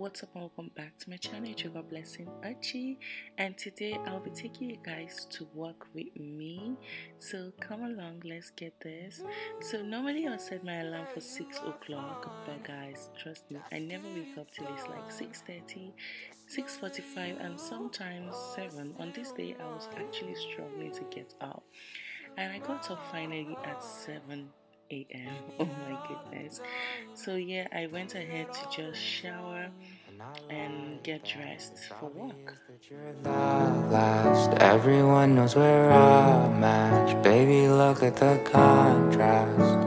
what's up and welcome back to my channel. It's your God blessing Archie, and today I'll be taking you guys to work with me, so come along, let's get this. So normally I'll set my alarm for 6 o'clock, but guys, trust me, I never wake up till it's like 6:30, 6:45 and sometimes 7. On this day I was actually struggling to get up, and I got up finally at 7 a.m. Oh my goodness. So yeah, I went ahead to just shower and get dressed for work. Everyone knows we're a match. Baby, look at the contrast.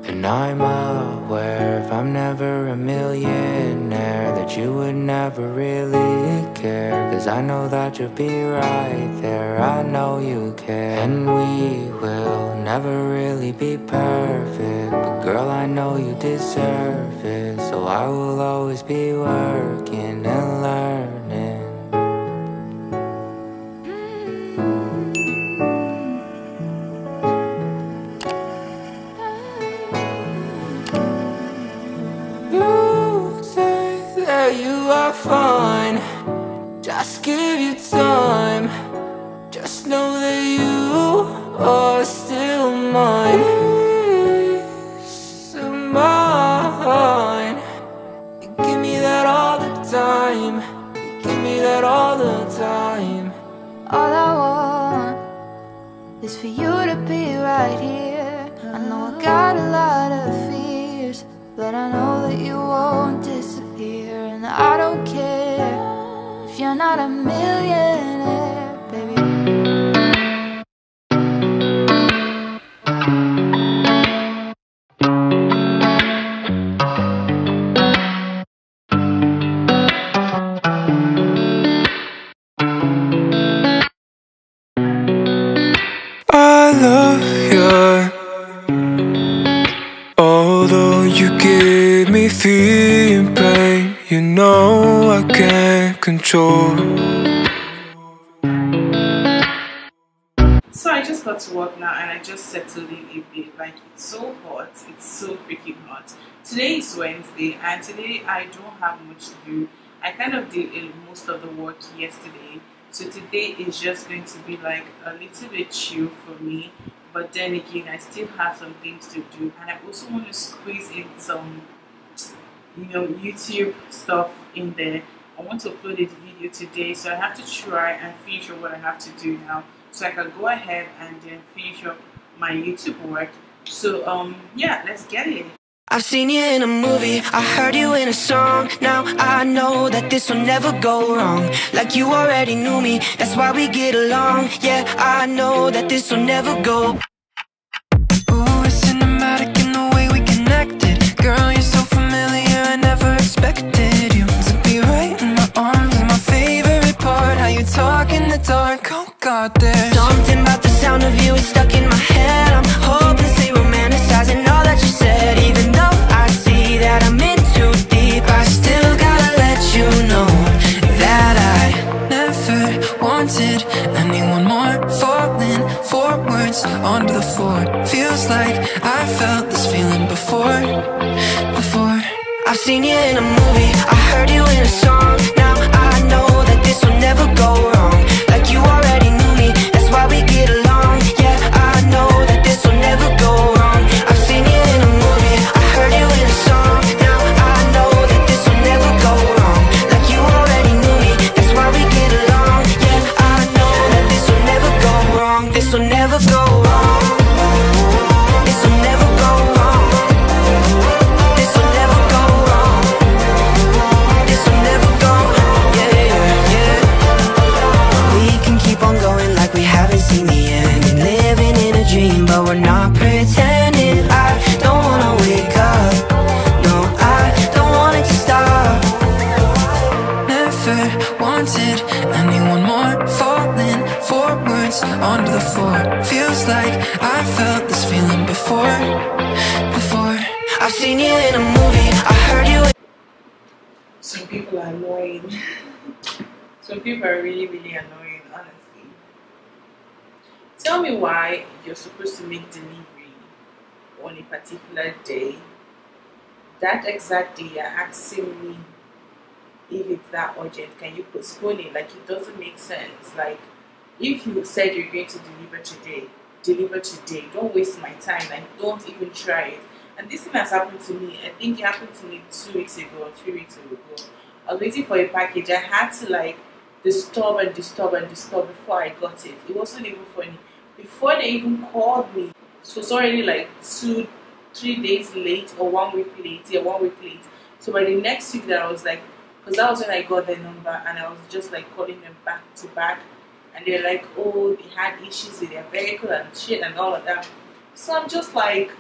And I'm aware, if I'm never a millionaire, that you would never really care. Cause I know that you'll be right there, I know you care. And we will never really be perfect, but girl, I know you deserve it. So I will always be working and learning. You are fine, just give you time. Just know that you are still mine. Peace of mine. You give me that all the time. You give me that all the time. All I want is for you to be right here. I know I got a lot of fears, but I know that you won't disappear. And I don't care if you're not a millionaire, baby. I love you, although you give me fear and pain. You know I can't control. So I just got to work now and I just settled in a bit. Like, it's so hot, it's so freaking hot. Today is Wednesday and today I don't have much to do. I kind of did most of the work yesterday, so today is just going to be like a little bit chill for me. But then again, I still have some things to do, and I also want to squeeze in some, YouTube stuff in there. I want to upload a video today, so I have to try and finish up what I have to do now, so I can go ahead and then finish up my YouTube work. So yeah, let's get it. I've seen you in a movie, I heard you in a song. Now I know that this will never go wrong. Like you already knew me, that's why we get along. Yeah, I know that this will never go. Ooh, it's cinematic in the way we connected. Girl, you're so familiar, I never expected you to be right in my arms. And my favorite part, how you talk in the dark. Oh God, there's something about the sound of you, it's stuck in my head. I'm hopelessly romanticizing all that you said. Even though I see that I'm in too deep, I still gotta let you know that I never wanted anyone more. Falling forwards onto the floor, feels like I felt this feeling before. I've seen you in a movie, I heard you in a song. Now I know that this will never go wrong. Like you already knew me, that's why we get along. Yeah, I know that this will never go wrong. I've seen you in a movie, I heard you in a song. Now I know that this will never go wrong. Like you already knew me, that's why we get along. Yeah, I know that this will never go wrong. This will never go wrong. This will never go wrong. This will never go wrong. This will never go. Yeah, yeah. We can keep on going like we haven't seen the end, and living in a dream, but we're not pretending. I don't wanna wake up, no, I don't want it to stop. Never wanted anyone more. Falling forwards onto the floor, feels like I felt this feeling before. I've seen you in a movie, I heard you. Some people are annoying. Some people are really, really annoying, honestly. Tell me why you're supposed to make delivery on a particular day. That exact day you're asking me if it's that urgent, can you postpone it? Like, it doesn't make sense. Like, if you said you're going to deliver today, deliver today. Don't waste my time. Like, don't even try it. And this thing has happened to me. I think it happened to me 2 weeks ago or 3 weeks ago. I was waiting for a package. I had to like disturb and disturb and disturb before I got it. It wasn't even funny. Before they even called me, so it's already like 2-3 days late or 1 week late. Yeah, 1 week late. So by the next week that I was like, because that was when I got their number and I was just like calling them back to back, and they're like, oh, they had issues with their vehicle and shit and all of that. So I'm just like,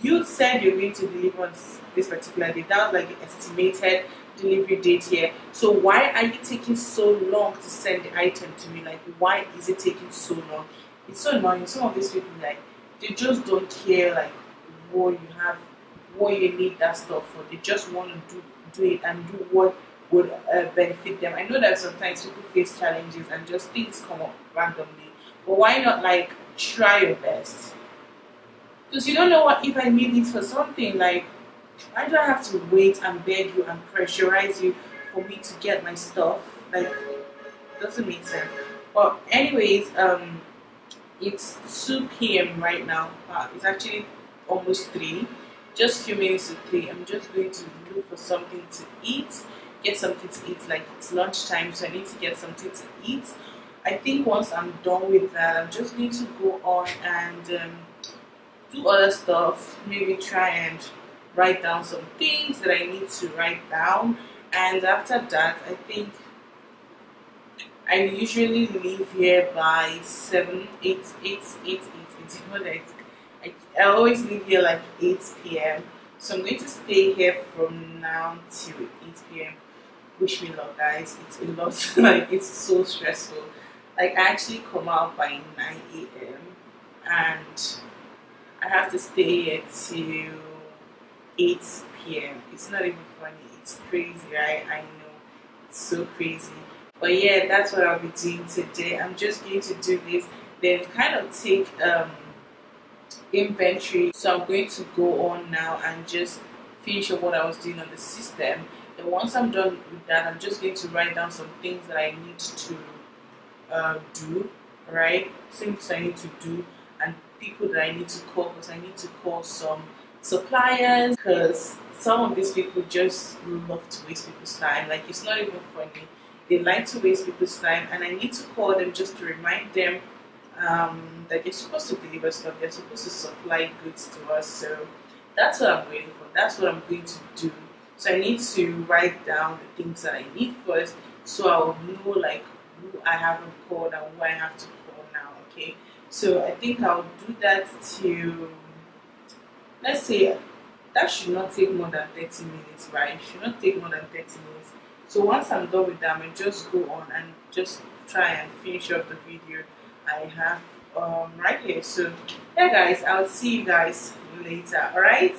you said you're going to deliver on this particular day. That was like the estimated delivery date here. So why are you taking so long to send the item to me? Like, why is it taking so long? It's so annoying. Some of these people, like, they just don't care like what you have, what you need that stuff for. They just want to do it and do what would benefit them. I know that sometimes people face challenges and just things come up randomly, but why not like try your best? Because you don't know what if I need it for something. Like, why do I have to wait and beg you and pressurize you for me to get my stuff? Like, it doesn't make sense. But anyways, it's 2 p.m. right now. It's actually almost 3. Just a few minutes to 3. I'm just going to look for something to eat. Get something to eat. Like, it's lunchtime, so I need to get something to eat. I think once I'm done with that, I'm just going to go on and do other stuff. Maybe try and write down some things that I need to write down. And after that, I think I usually leave here by 7, 8, 8, 8, 8. I always leave here like 8 p.m. So I'm going to stay here from now till 8 p.m. Wish me luck, guys. It's a lot. Like, it's so stressful. Like, I actually come out by 9 a.m. and I have to stay here till 8 p.m. It's not even funny. It's crazy, right? I know. It's so crazy. But yeah, that's what I'll be doing today. I'm just going to do this, then kind of take inventory. So I'm going to go on now and just finish up what I was doing on the system. And once I'm done with that, I'm just going to write down some things that I need to do, right? Things I need to do and people that I need to call, because I need to call some suppliers, because some of these people just love to waste people's time. Like, it's not even funny. They like to waste people's time, and I need to call them just to remind them that they're supposed to deliver stuff, they're supposed to supply goods to us. So that's what I'm waiting for. That's what I'm going to do. So I need to write down the things that I need first, so I'll know like who I haven't called and who I have to call now. Okay, so I think I'll do that till, let's say, that should not take more than 30 minutes, right? It should not take more than 30 minutes. So once I'm done with that, I just go on and just try and finish up the video I have right here. So yeah, guys, I'll see you guys later. All right.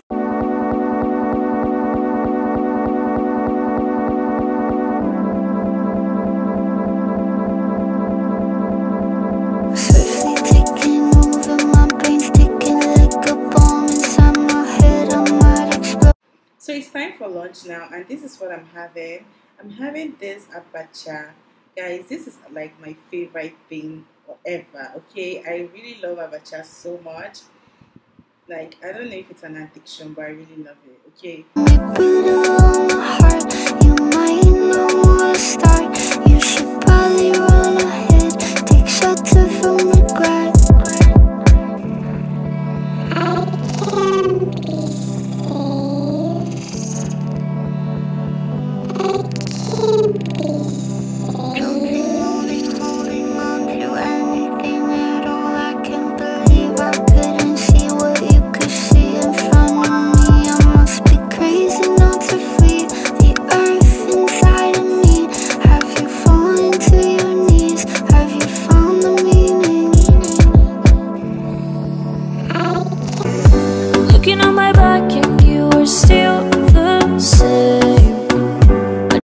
So it's time for lunch now, and this is what I'm having. I'm having this abacha. Guys, this is like my favorite thing ever. Okay, I really love abacha so much. Like, I don't know if it's an addiction, but I really love it. Okay.